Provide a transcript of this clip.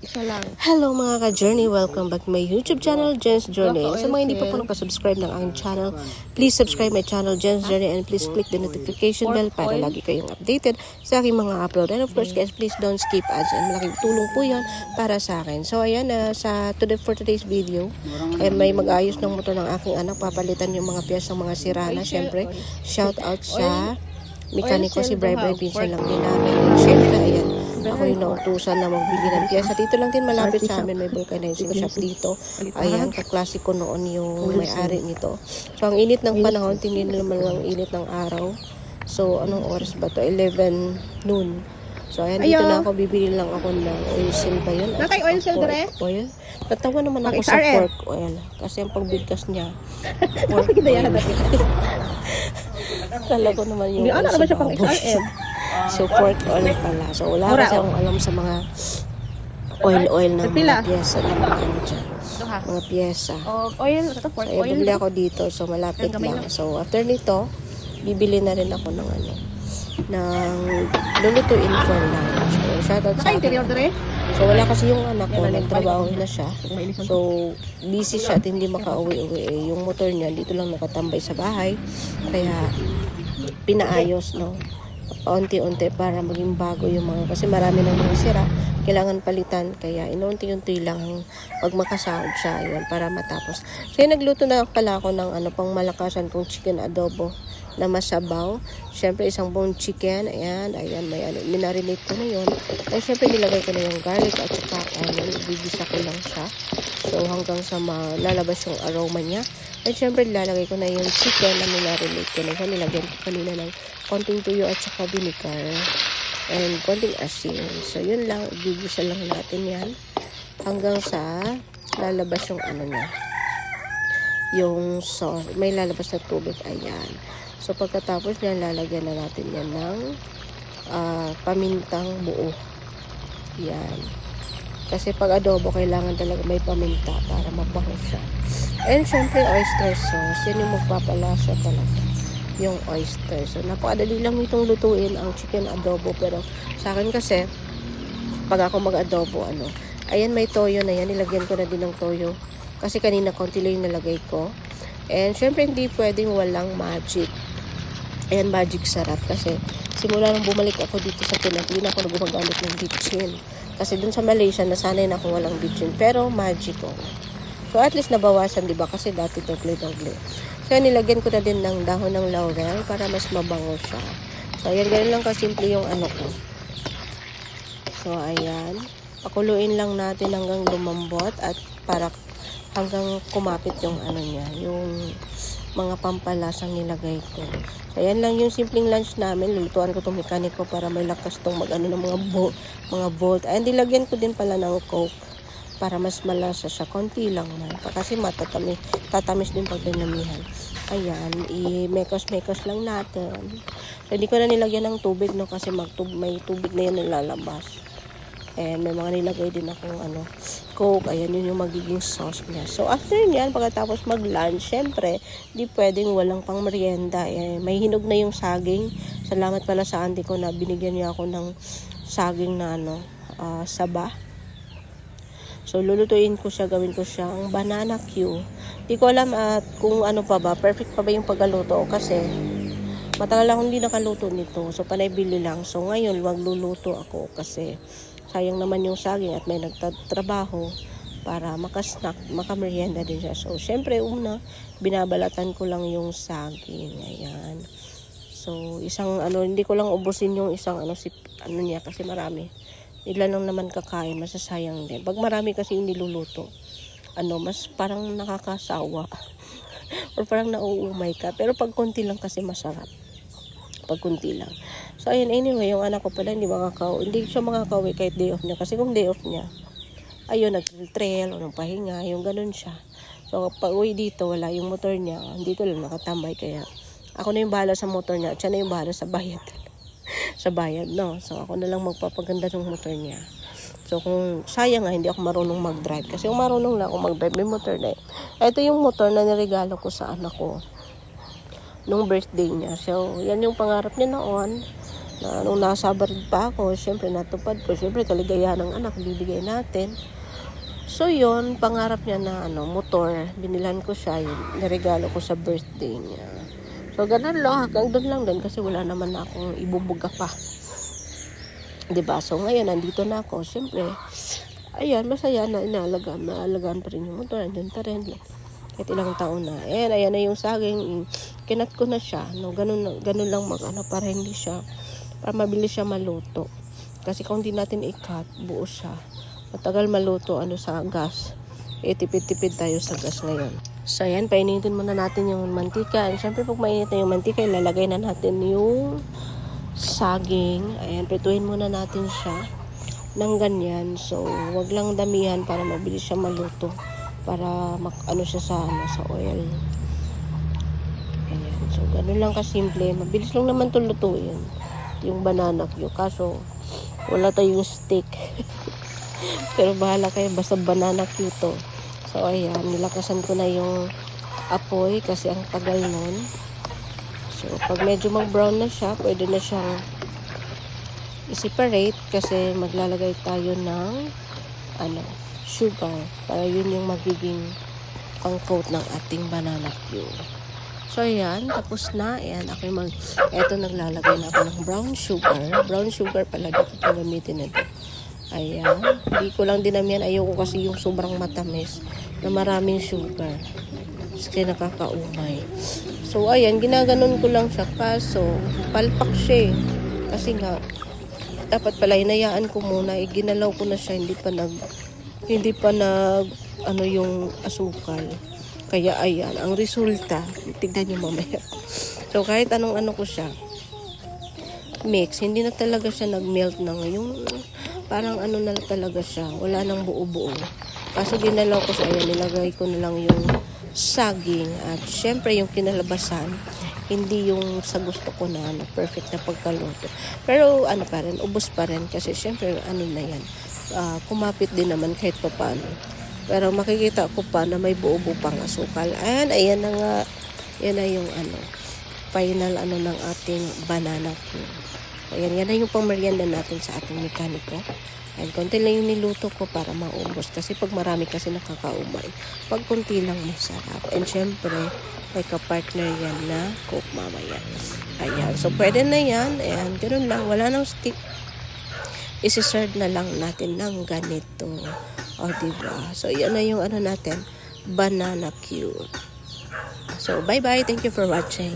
Isa lang. Hello mga ka-journey! Welcome back to my YouTube channel, Jen's Journey. Sa mga hindi pa po nakasubscribe ng aking channel, please subscribe my channel, Jen's Journey, and please click the notification bell para lagi kayong updated sa aking mga upload. And of course guys, please don't skip ads. And malaking tulong po yan para sa akin. So ayan, for today's video, may mag-ayos ng motor ng aking anak. Papalitan yung mga piyes ng mga sira na. Siyempre, shout out sa mekaniko si Bri Pinsan lang din namin. Siyempre, ayan. Ako yung nautusan na magbili ng piyesa. Dito lang din malapit sa amin. May vulcanizing shop dito. Ayan, kaklasiko noon yung may-ari nito. So, ang init ng panahon, tingin naman ang init ng araw. So, anong oras ba to? 11 noon. So, ayan, dito na ako. Bibili lang ako ng oil seal ba yun? Nakay oil seal, Dre? Oil. Natawa naman ako sa fork oil. Kasi ang pagbigkas niya, fork oil. Kala ko naman yung ano naman siya pang XRM? So, pork oil pala. So, wala kasi akong alam sa mga oil ng mga pyesa ng mga ano dyan. Mga pyesa. Oil, ito pork So, oil. bibili ako dito. So, malapit lang. So, after nito, bibili na rin ako ng ng lulutuin for lunch. So, shoutout sa akin. So, wala kasi yung anak ko. Nagtrabaho na siya. So, busy siya at hindi makauwi-uwi. Yung motor niya, dito lang nakatambay sa bahay. Kaya, pinaayos, no? Unti-unti para maging bago yung mga, kasi marami ng mga sira, kailangan palitan, kaya inunti-unti lang pag makasahod siya, yun, para matapos. So, nagluto na pala ako ng pang malakasan kong chicken adobo na masabaw. Siyempre, isang buong chicken, ayan, minarinate ko na yun. At siyempre, nilagay ko na yung garlic at saka, bibisa ko lang siya. So, hanggang sa lalabas yung aroma niya. At syempre, lalagay ko na yung chicken na minarinate ko na siya. Nilagyan ko kanina ng konting tuyo at saka vinegar. And konting asin. So, yun lang. Bibisa lang natin yan. Hanggang sa lalabas yung niya. Yung sauce. May lalabas na tubig. Ayan. So, pagkatapos yan, lalagyan na natin yan ng pamintang buo. Yan. Kasi pag adobo, kailangan talaga may paminta para mabango siya. And syempre, oyster sauce. Yan yung magpapalasa talaga. Yung oyster. So, napakadali lang itong lutuin ang chicken adobo. Pero sa akin kasi, pag ako mag-adobo, ayan, may toyo na yan. Nilagyan ko na din ng toyo. Kasi kanina, konti lang yung nalagay ko. And syempre, hindi pwedeng walang magic. Ayan, magic sarap. Kasi simula nang bumalik ako dito sa Pinas, hindi na ako gumagamit ng bitchin. Kasi dun sa Malaysia, nasanay na akong walang bitchin. Pero magic ko. So, at least nabawasan, diba? Kasi dati doble-doble. So, nilagyan ko na din ng dahon ng laurel para mas mabango siya. So, ayan, ganun lang kasimple yung ko. So, ayan. Pakuluin lang natin hanggang lumambot at para hanggang kumapit yung niya, yung mga pampalasang nilagay ko. So, ayan lang yung simpleng lunch namin. Lulutuan ko itong mekaniko para may lakas itong ng mga volt. And nilagyan ko din pala ng Coke para mas malasa siya. Konti lang man. Kasi tatamis din pag dinamihan. Ayan, i-mekos-mekos lang natin. So, hindi ko na nilagyan ng tubig, no? Kasi may tubig na yan nalalabas. And may mga nilagay din akong Coke. Ayan, yun yung magiging sauce niya. So, after nyan, pagkatapos mag-lunch, syempre, di pwedeng walang pang merienda. May hinog na yung saging. Salamat pala sa auntie ko na binigyan niya ako ng saging na saba. So, lulutuin ko siya, gawin ko siyang banana Q. Di ko alam kung pa ba, perfect pa ba yung pagkaluto. Kasi, matagal akong hindi nakaluto nito. So, panay bili lang. So, ngayon, magluluto ako kasi sayang naman yung saging at may nagtatrabaho para makasnack, makamerienda din siya. So, syempre, binabalatan ko lang yung saging. Ayan. So, hindi ko lang ubusin yung isang niya kasi marami. Ilan lang naman kakain, masasayang din. Pag marami kasi yung niluluto, mas parang nakakasawa. Or parang nauumay ka. Pero pag konti lang kasi masarap. Pag konti lang. So, ayun, anyway, yung anak ko pala, hindi siya makakauwi kahit day off niya. Kasi kung day off niya, ayun, nag-trail o pahinga, yung ganun siya. So, pag uwi dito, wala yung motor niya. Dito lang nakatambay, kaya ako na yung bahala sa motor niya at siya na yung bahala sa bayad. Sa bayad, no? So, ako na lang magpapaganda ng motor niya. So, kung sayang hindi ako marunong mag-drive. Kasi kung marunong lang ako mag-drive, may motor na Ito yung motor na niregalo ko sa anak ko nung birthday niya. So, yan yung pangarap niya noon. Na nung nasa abroad pa ako, syempre natupad ko. Syempre kaligayahan ng anak, bibigay natin. So yun, pangarap niya na motor. Binilan ko siya, yun, niregalo ko sa birthday niya. So ganun lang, hanggang doon lang din kasi wala naman na akong ibubuga pa. 'Di ba? So ngayon nandito na ako, syempre. Ayan, masaya na inaalagaan pa rin yung motor, andun pa rin. Kahit ilang taon na. Ayan na yung saging, kinat ko na siya. No, ganun lang para hindi siya, para mabilis siya maluto. Kasi kung hindi natin i-cut, buo siya. Matagal maluto sa gas. Tipid-tipid tayo sa gas ngayon. So ayan, painitin muna natin yung mantika. And syempre pag mainit na yung mantika, ilalagay na natin yung saging. Ayan, prituhin muna natin siya ng ganyan. So wag lang damihan para mabilis siya maluto. Para siya sa oil. Ayan. So ganun lang kasimple. Mabilis lang naman ito lutuin. Yung banana cue. Kaso wala tayong stick. Pero bahala kayo, basta banana cue to. So ayan, nilakasan ko na yung apoy kasi ang tagal nun. So pag medyo mag-brown na siya, pwede na siyang i-separate kasi maglalagay tayo ng sugar para yun yung magiging pang-coat ng ating banana cue. So ayan, tapos na. Ayan, eto naglalagay na ako ng brown sugar. Brown sugar pala dapat yung gamitin nito. Ayan, hindi ko lang dinamihan. Ayoko kasi yung sobrang matamis na maraming sugar. Kasi nakakaumay. So ayan, ginaganon ko lang siya. Kaso, palpak siya eh. Kasi nga, dapat pala hinayaan ko muna. Ginalaw ko na siya. Hindi pa yung asukal. Kaya ayan, ang resulta, tignan nyo mamaya. So kahit anong ko siya, mix, hindi na talaga siya nag-melt ng yung parang na talaga siya, wala nang buo-buo. Kaso ginalaw ko siya, ayan, nilagay ko na lang yung saging at syempre yung kinalabasan, hindi yung sa gusto ko na perfect na pagkaluto. Pero pa rin, ubos pa rin kasi syempre na yan. Kumapit din naman kahit pa paano. Pero makikita ko pa na may buo-buo pang asukal. Ayan na nga. Yan na yung final ng ating banana cue. Ayan, yan na yung pangmerienda natin sa ating mekaniko. Ayan, konti lang yung niluto ko para maubos. Kasi pag marami kasi nakakaumay. Pag konti lang masarap. And syempre, may kapartner yan na coke mamaya. Ayan, so pwede na yan. Ayan, ganun lang. Wala nang stick. Isi-serve na lang natin ng ganito. O, diba? So, yan na yung natin, banana cue. So, bye-bye. Thank you for watching.